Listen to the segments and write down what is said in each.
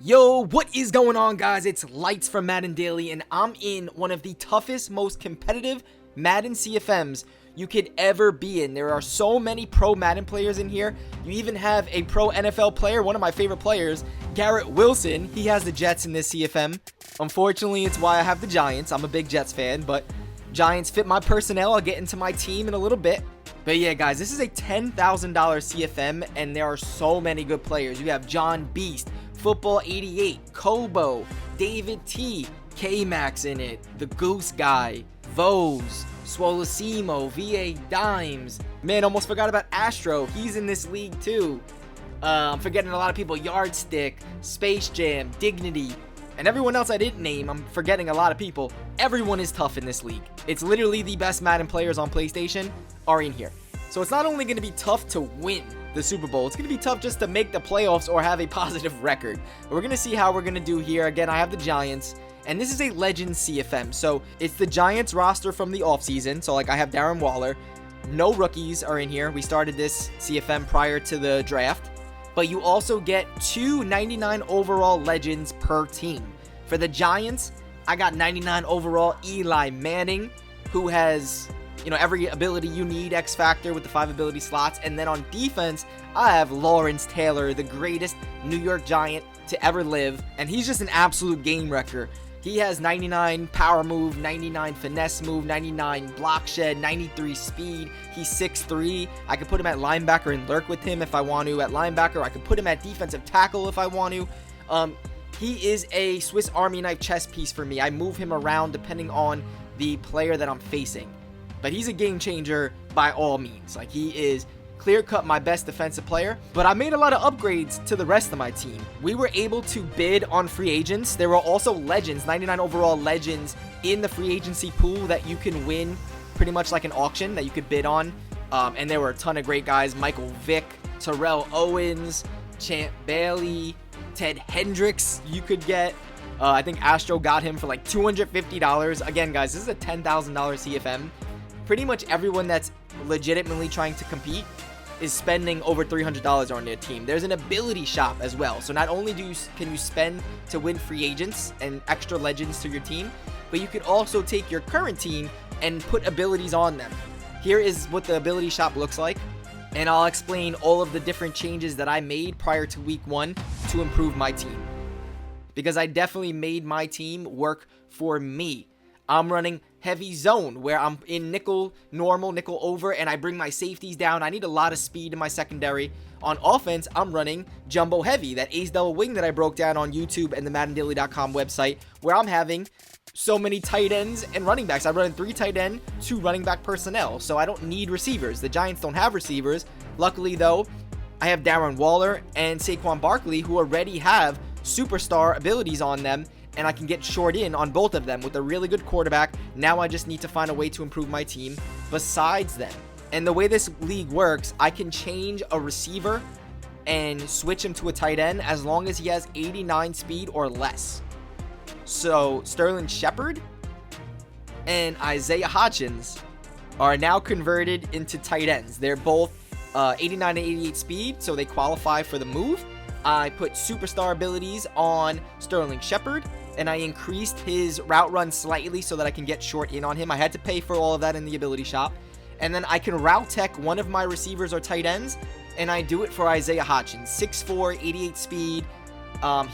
Yo, what is going on, guys? It's Lights from Madden Daily, and I'm in one of the toughest, most competitive Madden CFMs you could ever be in. There are so many Pro Madden players in here. You even have a Pro NFL player, one of my favorite players, Garrett Wilson. He has the Jets in this CFM. Unfortunately, it's why I have the Giants. I'm a big Jets fan, but Giants fit my personnel. I'll get into my team in a little bit. But yeah, guys, this is a $10,000 CFM, and there are so many good players. You have John Beast, Football 88, Kobo, David T, K-Max in it, the Goose Guy, Vose, Swolosimo, VA Dimes. Man, almost forgot about Astro. He's in this league too. I'm forgetting a lot of people. Yardstick, Space Jam, Dignity, and everyone else I didn't name. I'm forgetting a lot of people. Everyone is tough in this league. It's literally the best Madden players on PlayStation are in here. So it's not only going to be tough to win the Super Bowl, it's going to be tough just to make the playoffs or have a positive record. We're going to see how we're going to do here. Again, I have the Giants, and this is a Legends CFM. So it's the Giants roster from the offseason. So like I have Darren Waller. No rookies are in here. We started this CFM prior to the draft. But you also get 299 overall Legends per team. For the Giants, I got 99 overall Eli Manning, who has, every ability you need, X Factor with the 5 ability slots. And then on defense, I have Lawrence Taylor, the greatest New York Giant to ever live. And he's just an absolute game wrecker. He has 99 power move, 99 finesse move, 99 block shed, 93 speed. He's 6'3". I could put him at linebacker and lurk with him if I want to at linebacker. I could put him at defensive tackle if I want to. He is a Swiss Army knife chess piece for me. I move him around depending on the player that I'm facing. But he's a game changer by all means. Like, he is clear-cut my best defensive player. But I made a lot of upgrades to the rest of my team. We were able to bid on free agents. There were also legends, 99 overall legends in the free agency pool that you can win pretty much like an auction that you could bid on. And there were a ton of great guys. Michael Vick, Terrell Owens, Champ Bailey, Ted Hendricks you could get. I think Astro got him for like $250. Again, guys, this is a $10,000 CFM. Pretty much everyone that's legitimately trying to compete is spending over $300 on their team. There's an ability shop as well. So not only can you spend to win free agents and extra legends to your team, but you could also take your current team and put abilities on them. Here is what the ability shop looks like, and I'll explain all of the different changes that I made prior to week 1 to improve my team, because I definitely made my team work for me. I'm running heavy zone, where I'm in nickel, normal, nickel over, and I bring my safeties down. I need a lot of speed in my secondary. On offense, I'm running jumbo heavy, that ace double wing that I broke down on YouTube and the MaddenDaily.com website, where I'm having so many tight ends and running backs. I run 3 tight end, 2 running back personnel, so I don't need receivers. The Giants don't have receivers. Luckily, though, I have Darren Waller and Saquon Barkley, who already have superstar abilities on them, and I can get short in on both of them with a really good quarterback. Now I just need to find a way to improve my team besides them. And the way this league works, I can change a receiver and switch him to a tight end as long as he has 89 speed or less. So Sterling Shepard and Isaiah Hodgins are now converted into tight ends. They're both 89 and 88 speed, so they qualify for the move. I put superstar abilities on Sterling Shepard, and I increased his route run slightly so that I can get short in on him. I had to pay for all of that in the ability shop. And then I can route tech one of my receivers or tight ends, and I do it for Isaiah Hodgins. 6'4", 88 speed.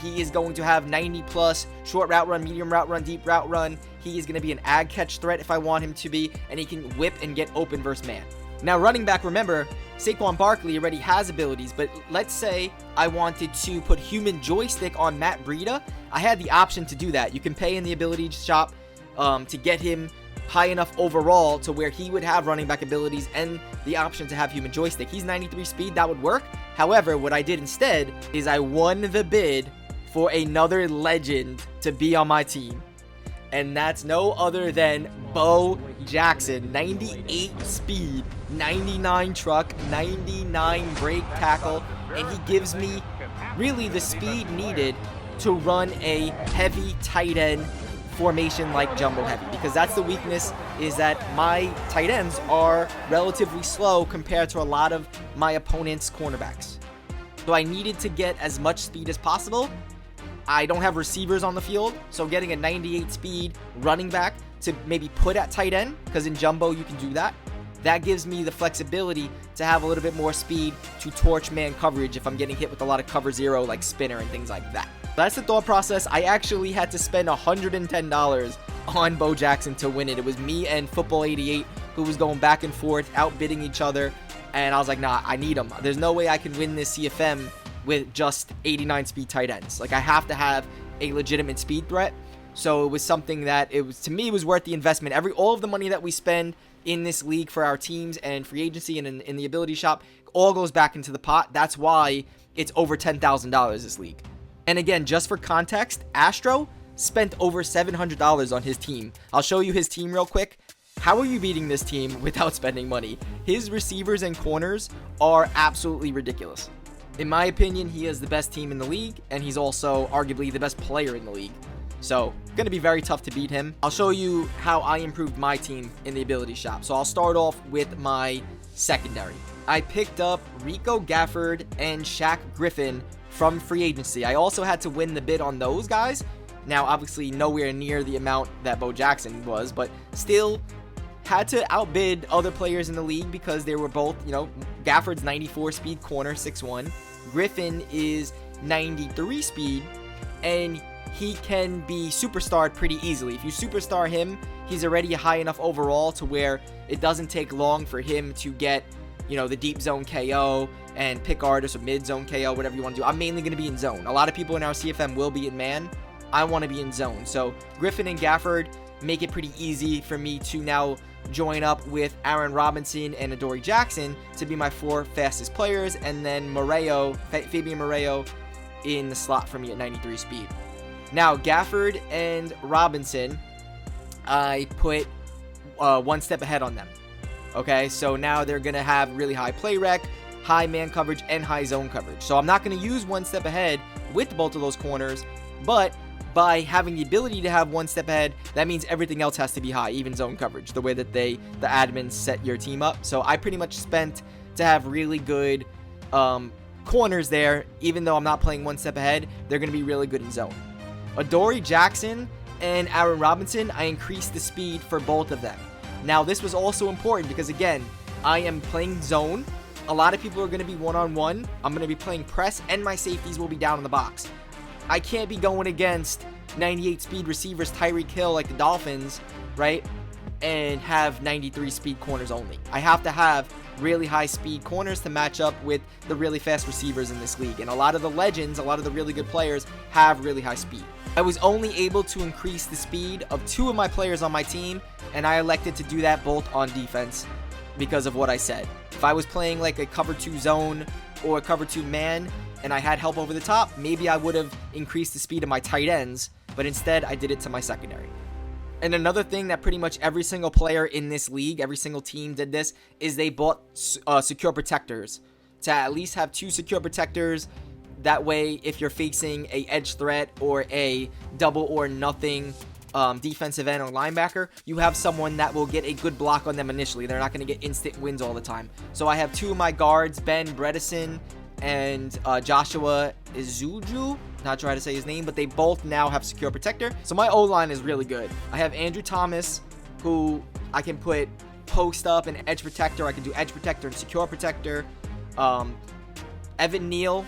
He is going to have 90 plus short route run, medium route run, deep route run. He is going to be an ag catch threat if I want him to be, and he can whip and get open versus man. Now, running back, remember, Saquon Barkley already has abilities, but let's say I wanted to put human joystick on Matt Breida. I had the option to do that. You can pay in the ability shop to get him high enough overall to where he would have running back abilities and the option to have human joystick. He's 93 speed, that would work. However, what I did instead is I won the bid for another legend to be on my team. And that's no other than Bo Jackson. 98 speed, 99 truck, 99 break tackle, and he gives me really the speed needed to run a heavy tight end formation like jumbo heavy, because that's the weakness, is that my tight ends are relatively slow compared to a lot of my opponent's cornerbacks. So I needed to get as much speed as possible. I don't have receivers on the field, so getting a 98 speed running back to maybe put at tight end, because in jumbo you can do that. That gives me the flexibility to have a little bit more speed to torch man coverage if I'm getting hit with a lot of cover zero like spinner and things like that. That's the thought process. I actually had to spend $110 on Bo Jackson to win it. It was me and Football 88 who was going back and forth, outbidding each other, and I was like, nah, I need him. There's no way I can win this CFM with just 89 speed tight ends. Like, I have to have a legitimate speed threat. So it was something that to me was worth the investment. All of the money that we spend in this league for our teams and free agency and in the ability shop all goes back into the pot. That's why it's over $10,000 this league. And again, just for context, Astro spent over $700 on his team. I'll show you his team real quick. How are you beating this team without spending money? His receivers and corners are absolutely ridiculous. In my opinion, he is the best team in the league, and he's also arguably the best player in the league. So, going to be very tough to beat him. I'll show you how I improved my team in the ability shop. So, I'll start off with my secondary. I picked up Rico Gafford and Shaq Griffin from free agency. I also had to win the bid on those guys. Now, obviously, nowhere near the amount that Bo Jackson was, but still had to outbid other players in the league because they were both, Gafford's 94 speed corner, 6'1". Griffin is 93 speed, and he can be superstarred pretty easily. If you superstar him, he's already high enough overall to where it doesn't take long for him to get, the deep zone KO and pick artist or mid zone KO, whatever you want to do. I'm mainly going to be in zone. A lot of people in our CFM will be in man. I want to be in zone. So Griffin and Gafford make it pretty easy for me to now join up with Robinson and Adoree Jackson to be my 4 fastest players, and then Fabian Moreo in the slot for me at 93 speed. Now, Gafford and Robinson, I put one step ahead on them. Okay, so now they're going to have really high play rec, high man coverage, and high zone coverage. So I'm not going to use one step ahead with both of those corners, but by having the ability to have one step ahead, that means everything else has to be high, even zone coverage, the way that the admins set your team up. So I pretty much spent to have really good corners there. Even though I'm not playing one step ahead, they're going to be really good in zone. Adoree Jackson and Aaron Robinson, I increased the speed for both of them. Now, this was also important because, again, I am playing zone. A lot of people are going to be one-on-one. I'm going to be playing press, and my safeties will be down in the box. I can't be going against 98 speed receivers, Tyreek Hill, like the Dolphins, right? And have 93 speed corners only. I have to have really high speed corners to match up with the really fast receivers in this league. And a lot of the legends, a lot of the really good players have really high speed. I was only able to increase the speed of 2 of my players on my team, and I elected to do that both on defense because of what I said. If I was playing like a cover 2 zone or a cover 2 man, and I had help over the top, maybe I would have increased the speed of my tight ends, but instead I did it to my secondary. And another thing that pretty much every single player in this league, every single team did this, is they bought secure protectors to at least have 2 secure protectors. That way, if you're facing a edge threat or a double or nothing defensive end or linebacker, you have someone that will get a good block on them initially. They're not going to get instant wins all the time. So I have 2 of my guards, Ben Bredesen and Joshua Izuju, not sure how to say his name, but they both now have secure protector. So my O-line is really good. I have Andrew Thomas, who I can put post up and edge protector. I can do edge protector and secure protector. Evan Neal,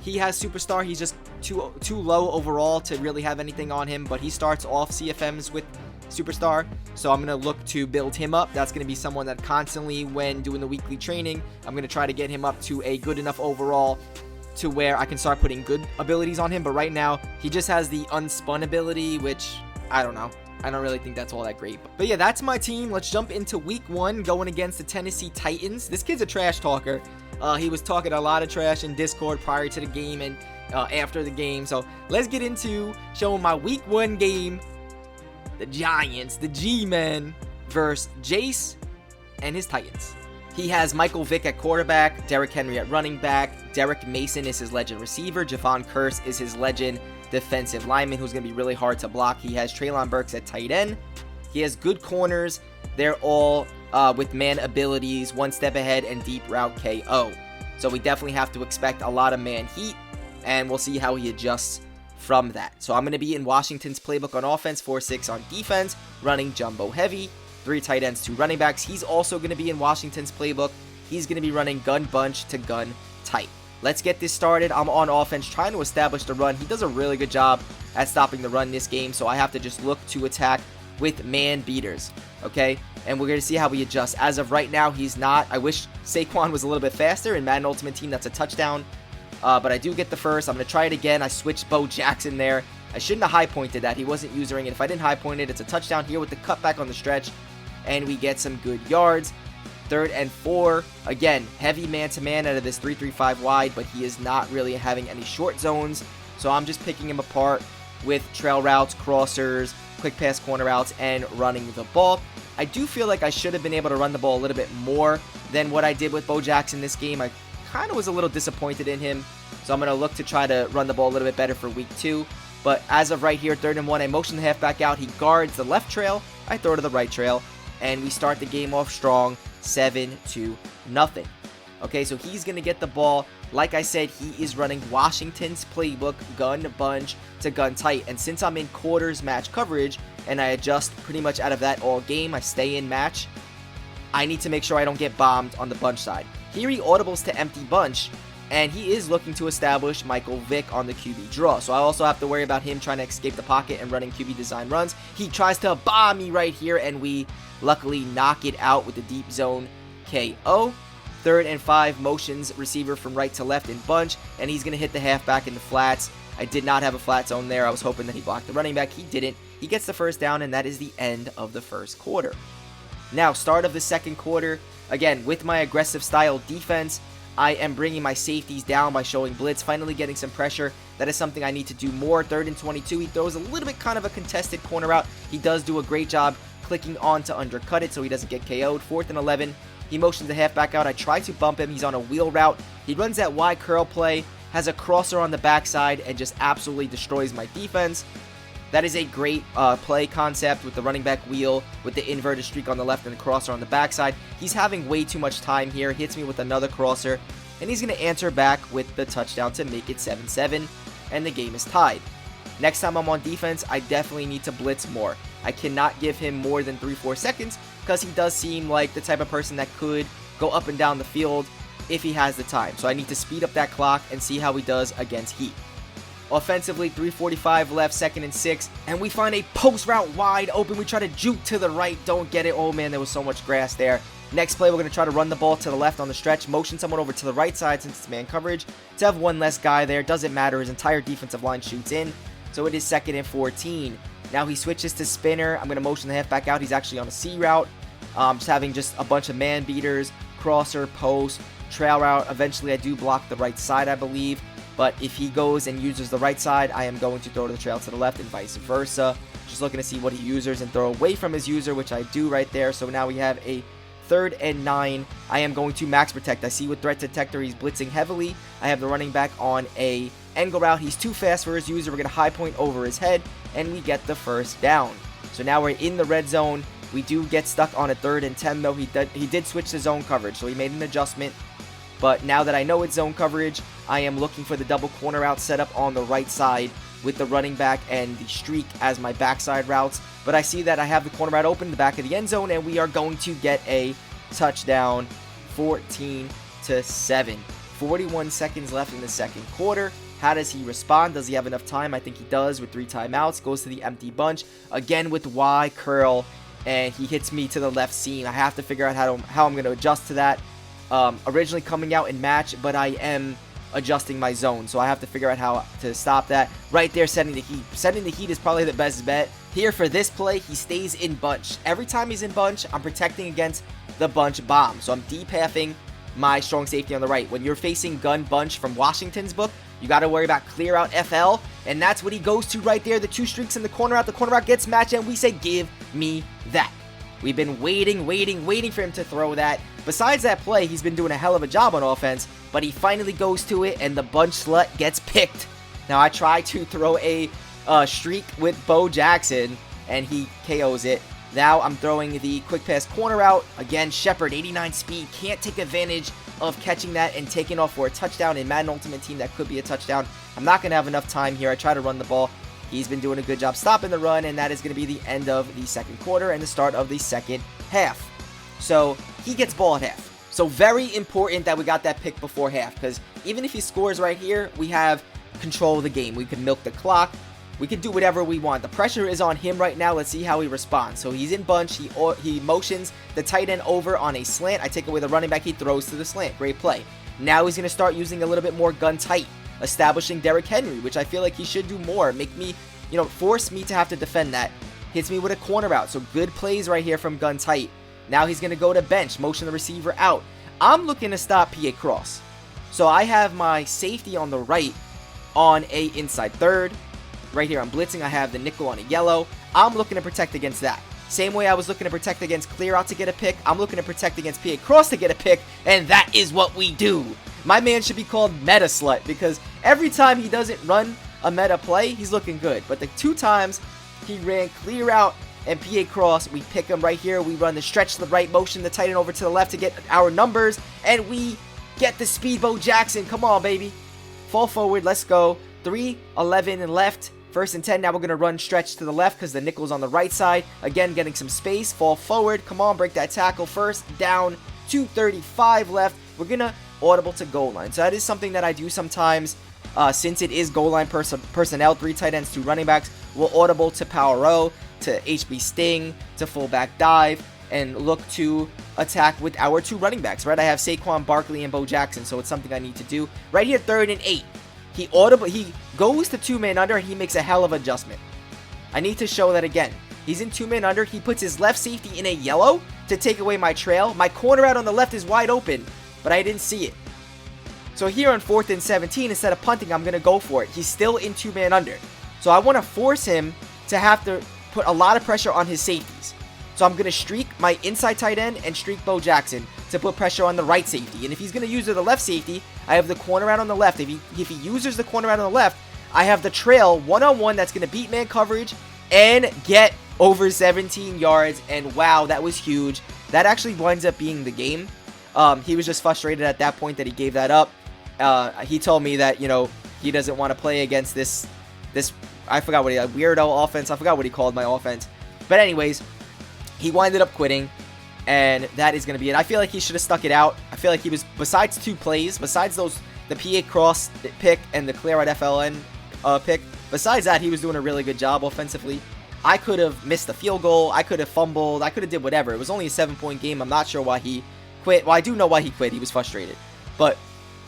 he has superstar. He's just too low overall to really have anything on him, but he starts off CFMs with superstar, so I'm going to look to build him up. That's going to be someone that constantly, when doing the weekly training, I'm going to try to get him up to a good enough overall to where I can start putting good abilities on him. But right now, he just has the unspun ability, which, I don't know. I don't really think that's all that great. But yeah, that's my team. Let's jump into week 1 going against the Tennessee Titans. This kid's a trash talker. He was talking a lot of trash in Discord prior to the game and after the game. So let's get into showing my week 1 game. The Giants, the G-Men, versus Jace and his Titans. He has Michael Vick at quarterback, Derrick Henry at running back, Derek Mason is his legend receiver, Javon Curse is his legend defensive lineman who's going to be really hard to block. He has Treylon Burks at tight end. He has good corners. They're all with man abilities, one step ahead, and deep route KO. So we definitely have to expect a lot of man heat, and we'll see how he adjusts from that. So I'm going to be in Washington's playbook on offense, 4-6 on defense, running jumbo heavy, 3 tight ends, 2 running backs. He's also going to be in Washington's playbook. He's going to be running gun bunch to gun tight. Let's get this started. I'm on offense trying to establish the run. He does a really good job at stopping the run this game, so I have to just look to attack with man beaters, okay? And we're going to see how we adjust. As of right now, he's not. I wish Saquon was a little bit faster. In Madden Ultimate Team, that's a touchdown. But I do get the first. I'm going to try it again. I switched Bo Jackson there. I shouldn't have high pointed that. He wasn't using it. If I didn't high point it, it's a touchdown here with the cutback on the stretch. And we get some good yards. 3rd and 4. Again, heavy man-to-man out of this 3-3-5 wide, but he is not really having any short zones. So I'm just picking him apart with trail routes, crossers, quick pass corner routes, and running the ball. I do feel like I should have been able to run the ball a little bit more than what I did with Bo Jackson this game. I kind of was a little disappointed in him. So I'm going to look to try to run the ball a little bit better for week 2. But as of right here, 3rd and 1, I motion the halfback out. He guards the left trail. I throw to the right trail. And we start the game off strong, 7-0. Okay, so he's going to get the ball. Like I said, he is running Washington's playbook, gun bunch to gun tight. And since I'm in quarters match coverage, and I adjust pretty much out of that all game, I stay in match, I need to make sure I don't get bombed on the bunch side. Here he audibles to empty bunch, and he is looking to establish Michael Vick on the QB draw. So I also have to worry about him trying to escape the pocket and running QB design runs. He tries to bomb me right here, and we luckily knock it out with the deep zone KO. 3rd and 5, motions receiver from right to left in bunch, and he's going to hit the halfback in the flats. I did not have a flat zone there. I was hoping that he blocked the running back. He didn't. He gets the first down, and that is the end of the first quarter. Now, start of the second quarter. Again, with my aggressive style defense, I am bringing my safeties down by showing blitz, finally getting some pressure. That is something I need to do more. 3rd and 22, he throws a little bit kind of a contested corner route. He does do a great job clicking on to undercut it so he doesn't get KO'd. 4th and 11, he motions the halfback out. I try to bump him. He's on a wheel route. He runs that Y curl play, has a crosser on the backside, and just absolutely destroys my defense. That is a great play concept with the running back wheel, with the inverted streak on the left and the crosser on the backside. He's having way too much time here. Hits me with another crosser, and he's going to answer back with the touchdown to make it 7-7, and the game is tied. Next time I'm on defense, I definitely need to blitz more. I cannot give him more than 3-4 seconds because he does seem like the type of person that could go up and down the field if he has the time. So I need to speed up that clock and see how he does against Heat. Offensively, 3:45 left, 2nd and 6, and we find a post route wide open. We try to juke to the right, don't get it. Oh man, there was so much grass there. Next play, we're going to try to run the ball to the left on the stretch, motion someone over to the right side since it's man coverage. To have one less guy there, doesn't matter. His entire defensive line shoots in, so it is 2nd and 14. Now he switches to spinner. I'm going to motion the halfback out. He's actually on a C route. Just having just a bunch of man beaters, crosser, post, trail route. Eventually, I do block the right side, I believe. But if he goes and uses the right side, I am going to throw the trail to the left and vice versa. Just looking to see what he uses and throw away from his user, which I do right there. So now we have a 3rd and 9. I am going to max protect. I see with threat detector, he's blitzing heavily. I have the running back on a angle route. He's too fast for his user. We're going to high point over his head, and we get the first down. So now we're in the red zone. We do get stuck on a 3rd and 10, though. He did switch to zone coverage, so he made an adjustment. But now that I know it's zone coverage, I am looking for the double corner route setup on the right side with the running back and the streak as my backside routes. But I see that I have the corner route open in the back of the end zone, and we are going to get a touchdown, 14-7. 41 seconds left in the second quarter. How does he respond? Does he have enough time? I think he does with 3 timeouts. Goes to the empty bunch. Again with Y curl, and he hits me to the left seam. I have to figure out how I'm going to adjust to that. Originally coming out in match, but I am adjusting my zone, so I have to figure out how to stop that. Right there, setting the heat. Setting the heat is probably the best bet. Here for this play, he stays in bunch. Every time he's in bunch, I'm protecting against the bunch bomb. So I'm deep halving my strong safety on the right. When you're facing gun bunch from Washington's book, you got to worry about clear out FL, and that's what he goes to right there. The 2 streaks in the corner out. The corner out gets matched, and we say, give me that. We've been waiting for him to throw that. Besides that play, he's been doing a hell of a job on offense, but he finally goes to it, and the bunch slut gets picked. Now, I try to throw a streak with Bo Jackson, and he KOs it. Now, I'm throwing the quick pass corner out. Again, Shepard, 89 speed, can't take advantage of catching that and taking off for a touchdown in Madden Ultimate Team. That could be a touchdown. I'm not going to have enough time here. I try to run the ball. He's been doing a good job stopping the run, and that is going to be the end of the second quarter and the start of the second half. So he gets ball at half. So very important that we got that pick before half, because even if he scores right here, we have control of the game. We can milk the clock. We can do whatever we want. The pressure is on him right now. Let's see how he responds. So he's in bunch. He motions the tight end over on a slant. I take away the running back. He throws to the slant. Great play. Now he's going to start using a little bit more gun tight, establishing Derrick Henry, which I feel like he should do more. Make me, force me to have to defend that. Hits me with a corner out. So good plays right here from gun tight. Now he's going to go to bench, motion the receiver out. I'm looking to stop PA cross. So I have my safety on the right on a inside third. Right here I'm blitzing. I have the nickel on a yellow. I'm looking to protect against that. Same way I was looking to protect against clear out to get a pick. I'm looking to protect against PA cross to get a pick. And that is what we do. My man should be called Meta Slut, because every time he doesn't run a meta play, he's looking good. But the 2 times he ran clear out and PA cross, we pick him right here. We run the stretch to the right, motion the tight end over to the left to get our numbers, and we get the speed Bo Jackson. Come on, baby. Fall forward. Let's go. 3-11 and left. 1st and 10. Now we're going to run stretch to the left because the nickel's on the right side. Again, getting some space. Fall forward. Come on, break that tackle. 1st down. 2:35 left. We're going to audible to goal line. So that is something that I do sometimes. Since it is goal line personnel, 3 tight ends, 2 running backs, we'll audible to power O, to HB Sting, to fullback dive, and look to attack with our 2 running backs, right? I have Saquon Barkley and Bo Jackson, so it's something I need to do. Right here, 3rd and 8. He goes to 2-man under, and he makes a hell of an adjustment. I need to show that again. He's in 2-man under. He puts his left safety in a yellow to take away my trail. My corner out on the left is wide open, but I didn't see it. So here on 4th and 17, instead of punting, I'm going to go for it. He's still in 2-man under. So I want to force him to have to put a lot of pressure on his safeties. So I'm going to streak my inside tight end and streak Bo Jackson to put pressure on the right safety. And if he's going to use the left safety, I have the corner out on the left. If he uses the corner out on the left, I have the trail one-on-one that's going to beat man coverage and get over 17 yards. And wow, that was huge. That actually winds up being the game. He was just frustrated at that point that he gave that up. He told me that, he doesn't want to play against this, I forgot what weirdo offense. I forgot what he called my offense. But anyways, he winded up quitting, and that is going to be it. I feel like he should have stuck it out. I feel like he was, besides 2 plays, besides the PA cross pick and the clear out FLN pick, besides that, he was doing a really good job offensively. I could have missed the field goal. I could have fumbled. I could have did whatever. It was only a 7-point game. I'm not sure why he quit. Well, I do know why he quit. He was frustrated. But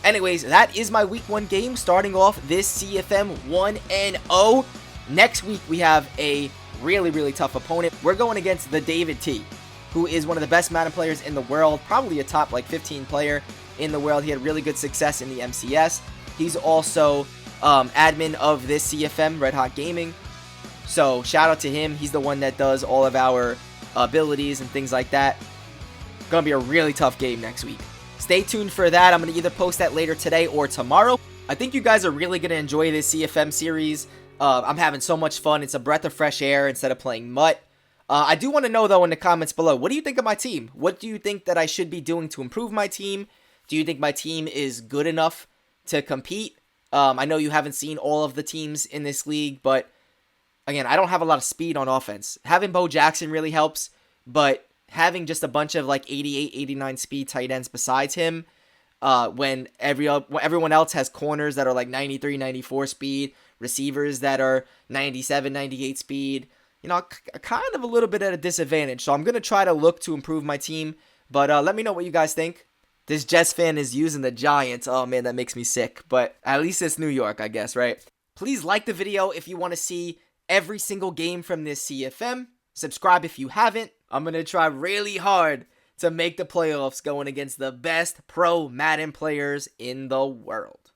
anyways, that is my week 1 game, starting off this CFM 1-0. Next week, we have a really, really tough opponent. We're going against the David T, who is one of the best Madden players in the world, probably a top 15 player in the world. He had really good success in the MCS. He's also admin of this CFM, Red Hot Gaming. So shout out to him. He's the one that does all of our abilities and things like that. Gonna be a really tough game next week. Stay tuned for that. I'm going to either post that later today or tomorrow. I think you guys are really going to enjoy this CFM series. I'm having so much fun. It's a breath of fresh air instead of playing Mutt. I do want to know, though, in the comments below, what do you think of my team? What do you think that I should be doing to improve my team? Do you think my team is good enough to compete? I know you haven't seen all of the teams in this league, but again, I don't have a lot of speed on offense. Having Bo Jackson really helps, but having just a bunch of 88, 89 speed tight ends besides him, when everyone else has corners that are 93, 94 speed, receivers that are 97, 98 speed, kind of a little bit at a disadvantage. So I'm going to try to look to improve my team, but let me know what you guys think. This Jets fan is using the Giants. Oh man, that makes me sick, but at least it's New York, I guess, right? Please like the video if you want to see every single game from this CFM. Subscribe if you haven't. I'm going to try really hard to make the playoffs going against the best pro Madden players in the world.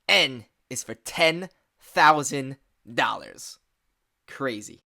N is for $10,000. Crazy.